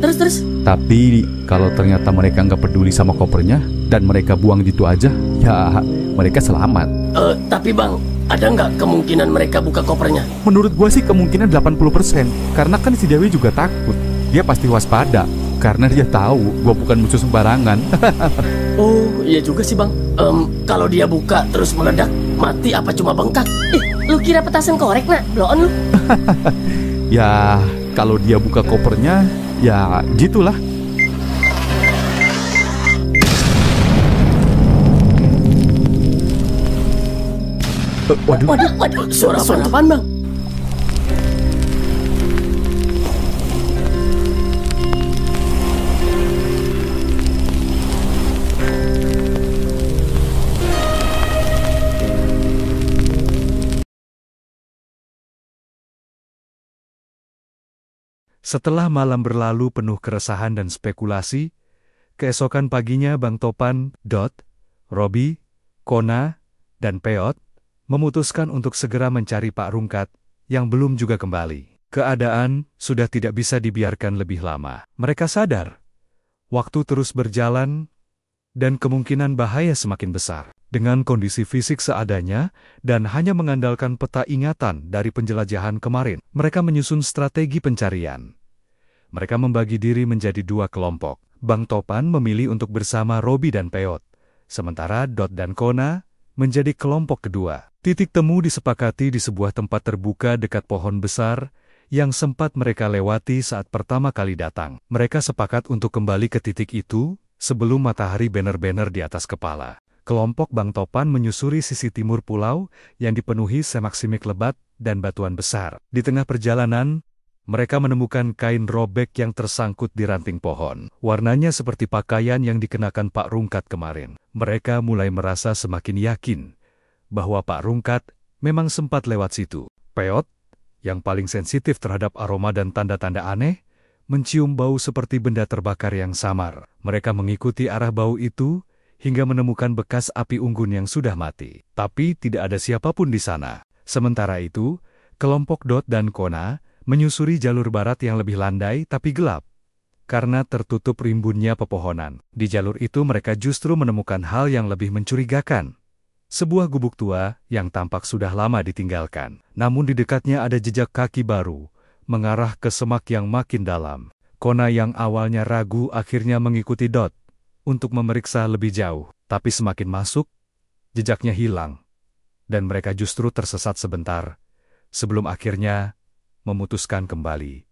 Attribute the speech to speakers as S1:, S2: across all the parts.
S1: Terus?
S2: Tapi kalau ternyata mereka nggak peduli sama kopernya dan mereka buang gitu aja, ya mereka selamat.
S1: Tapi Bang, ada nggak kemungkinan mereka buka kopernya?
S2: Menurut gua sih kemungkinan 80%. Karena kan si Dewi juga takut. Dia pasti waspada. Karena dia tahu gua bukan musuh sembarangan.
S1: Oh, iya juga sih Bang. Kalau dia buka terus meledak, mati apa cuma bengkak?
S3: Lu kira petasan korek, nak? Bloon lu.
S2: Ya, kalau dia buka kopernya, ya gitulah.
S1: Waduh, suara apaan Bang?
S4: Setelah malam berlalu penuh keresahan dan spekulasi, keesokan paginya Bang Topan, Robi, Kona, dan Peot memutuskan untuk segera mencari Pak Rungkat yang belum juga kembali. Keadaan sudah tidak bisa dibiarkan lebih lama. Mereka sadar, waktu terus berjalan dan kemungkinan bahaya semakin besar. Dengan kondisi fisik seadanya dan hanya mengandalkan peta ingatan dari penjelajahan kemarin, mereka menyusun strategi pencarian. Mereka membagi diri menjadi dua kelompok. Bang Topan memilih untuk bersama Robi dan Peot, sementara Dot dan Kona menjadi kelompok kedua. Titik temu disepakati di sebuah tempat terbuka dekat pohon besar yang sempat mereka lewati saat pertama kali datang. Mereka sepakat untuk kembali ke titik itu sebelum matahari benar-benar di atas kepala. Kelompok Bang Topan menyusuri sisi timur pulau yang dipenuhi semak-simik lebat dan batuan besar. Di tengah perjalanan, mereka menemukan kain robek yang tersangkut di ranting pohon. Warnanya seperti pakaian yang dikenakan Pak Rungkat kemarin. Mereka mulai merasa semakin yakin bahwa Pak Rungkat memang sempat lewat situ. Peot, yang paling sensitif terhadap aroma dan tanda-tanda aneh, mencium bau seperti benda terbakar yang samar. Mereka mengikuti arah bau itu hingga menemukan bekas api unggun yang sudah mati. Tapi tidak ada siapapun di sana. Sementara itu, kelompok Dot dan Kona menyusuri jalur barat yang lebih landai tapi gelap, karena tertutup rimbunnya pepohonan. Di jalur itu mereka justru menemukan hal yang lebih mencurigakan. Sebuah gubuk tua yang tampak sudah lama ditinggalkan. Namun di dekatnya ada jejak kaki baru, mengarah ke semak yang makin dalam. Kona yang awalnya ragu akhirnya mengikuti Dot untuk memeriksa lebih jauh. Tapi semakin masuk, jejaknya hilang, dan mereka justru tersesat sebentar, sebelum akhirnya memutuskan kembali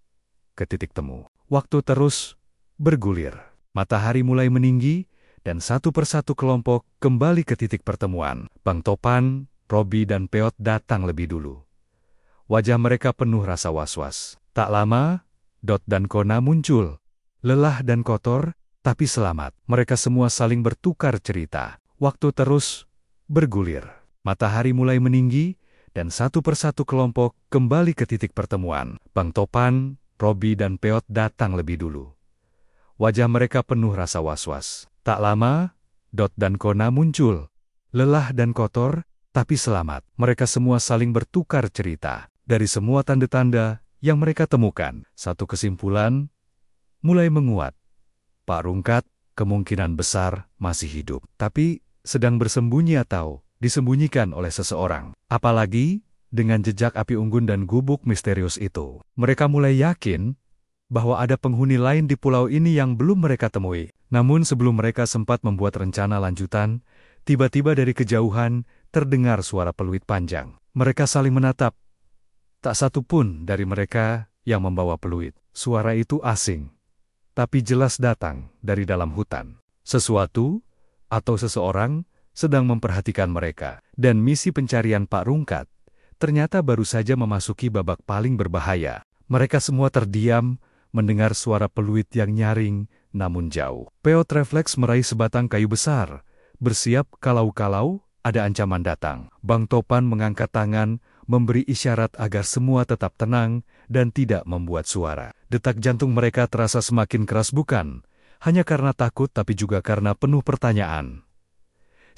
S4: ke titik temu. Waktu terus bergulir. Matahari mulai meninggi, dan satu persatu kelompok kembali ke titik pertemuan. Bang Topan, Robi, dan Peot datang lebih dulu. Wajah mereka penuh rasa was-was. Tak lama, Dot dan Kona muncul. Lelah dan kotor, tapi selamat. Mereka semua saling bertukar cerita. Waktu terus bergulir. Matahari mulai meninggi, dan satu persatu kelompok kembali ke titik pertemuan. Bang Topan, Robi, dan Peot datang lebih dulu. Wajah mereka penuh rasa was-was. Tak lama, Dot dan Kona muncul. Lelah dan kotor, tapi selamat. Mereka semua saling bertukar cerita. Dari semua tanda-tanda yang mereka temukan, satu kesimpulan mulai menguat. Pak Rungkat kemungkinan besar masih hidup, tapi sedang bersembunyi atau disembunyikan oleh seseorang. Apalagi dengan jejak api unggun dan gubuk misterius itu. Mereka mulai yakin bahwa ada penghuni lain di pulau ini yang belum mereka temui. Namun sebelum mereka sempat membuat rencana lanjutan, tiba-tiba dari kejauhan terdengar suara peluit panjang. Mereka saling menatap. Tak satu pun dari mereka yang membawa peluit. Suara itu asing, tapi jelas datang dari dalam hutan. Sesuatu atau seseorang sedang memperhatikan mereka, dan misi pencarian Pak Rungkat ternyata baru saja memasuki babak paling berbahaya. Mereka semua terdiam mendengar suara peluit yang nyaring namun jauh. Peot refleks meraih sebatang kayu besar, bersiap kalau-kalau ada ancaman datang. Bang Topan mengangkat tangan, memberi isyarat agar semua tetap tenang dan tidak membuat suara. Detak jantung mereka terasa semakin keras, bukan hanya karena takut tapi juga karena penuh pertanyaan.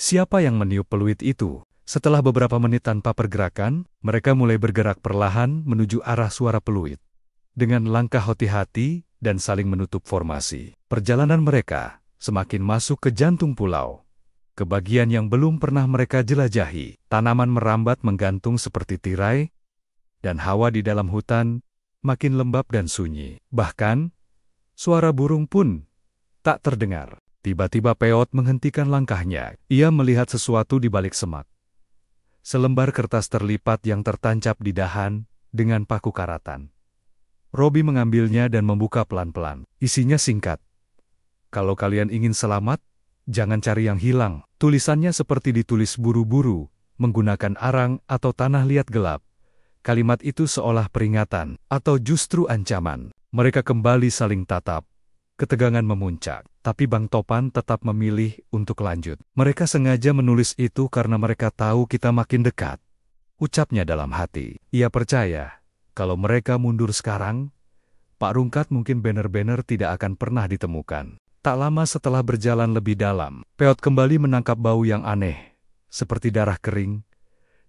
S4: Siapa yang meniup peluit itu? Setelah beberapa menit tanpa pergerakan, mereka mulai bergerak perlahan menuju arah suara peluit. dengan langkah hati-hati dan saling menutup formasi. Perjalanan mereka semakin masuk ke jantung pulau, ke bagian yang belum pernah mereka jelajahi. Tanaman merambat menggantung seperti tirai, dan hawa di dalam hutan makin lembab dan sunyi. Bahkan, suara burung pun tak terdengar. Tiba-tiba Peot menghentikan langkahnya. Ia melihat sesuatu di balik semak. Selembar kertas terlipat yang tertancap di dahan dengan paku karatan. Robi mengambilnya dan membuka pelan-pelan. Isinya singkat. Kalau kalian ingin selamat, jangan cari yang hilang. Tulisannya seperti ditulis buru-buru, menggunakan arang atau tanah liat gelap. Kalimat itu seolah peringatan, atau justru ancaman. Mereka kembali saling tatap. Ketegangan memuncak, tapi Bang Topan tetap memilih untuk lanjut. Mereka sengaja menulis itu karena mereka tahu kita makin dekat. Ucapnya dalam hati. Ia percaya, kalau mereka mundur sekarang, Pak Rungkat mungkin benar-benar tidak akan pernah ditemukan. Tak lama setelah berjalan lebih dalam, Peot kembali menangkap bau yang aneh, seperti darah kering,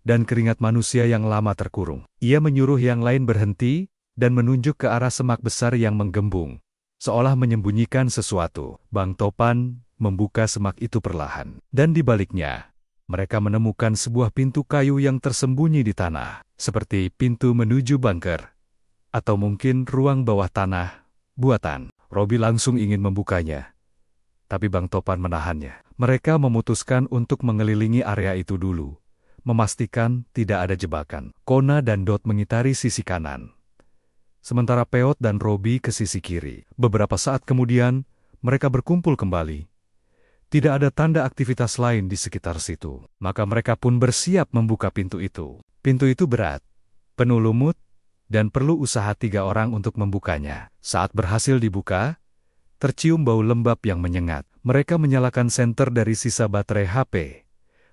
S4: dan keringat manusia yang lama terkurung. Ia menyuruh yang lain berhenti, dan menunjuk ke arah semak besar yang menggembung. Seolah menyembunyikan sesuatu, Bang Topan membuka semak itu perlahan. Dan di baliknya, mereka menemukan sebuah pintu kayu yang tersembunyi di tanah, seperti pintu menuju bunker, atau mungkin ruang bawah tanah buatan. Robi langsung ingin membukanya, tapi Bang Topan menahannya. Mereka memutuskan untuk mengelilingi area itu dulu, memastikan tidak ada jebakan. Kona dan Dot mengitari sisi kanan, sementara Peot dan Robi ke sisi kiri. Beberapa saat kemudian, mereka berkumpul kembali. Tidak ada tanda aktivitas lain di sekitar situ. Maka mereka pun bersiap membuka pintu itu. Pintu itu berat, penuh lumut, dan perlu usaha 3 orang untuk membukanya. Saat berhasil dibuka, tercium bau lembab yang menyengat. Mereka menyalakan senter dari sisa baterai HP.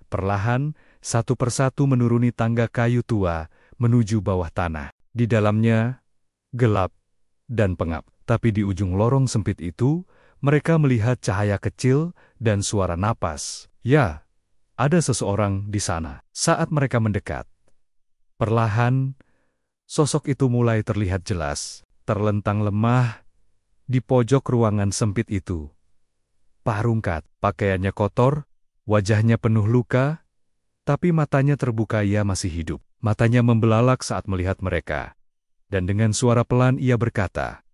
S4: Perlahan, satu persatu menuruni tangga kayu tua menuju bawah tanah. Di dalamnya, gelap dan pengap. Tapi di ujung lorong sempit itu, mereka melihat cahaya kecil dan suara napas. Ya, ada seseorang di sana. Saat mereka mendekat, perlahan, sosok itu mulai terlihat jelas, terlentang lemah di pojok ruangan sempit itu. Pak Rungkat, pakaiannya kotor, wajahnya penuh luka, tapi matanya terbuka. Ia masih hidup. Matanya membelalak saat melihat mereka. Dan dengan suara pelan ia berkata,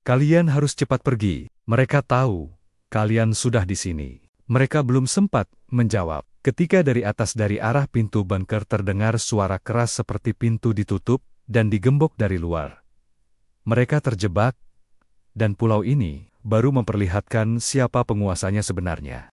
S4: "Kalian harus cepat pergi. Mereka tahu kalian sudah di sini." Mereka belum sempat menjawab, ketika dari atas dari arah pintu bunker terdengar suara keras seperti pintu ditutup dan digembok dari luar. Mereka terjebak, dan pulau ini baru memperlihatkan siapa penguasanya sebenarnya.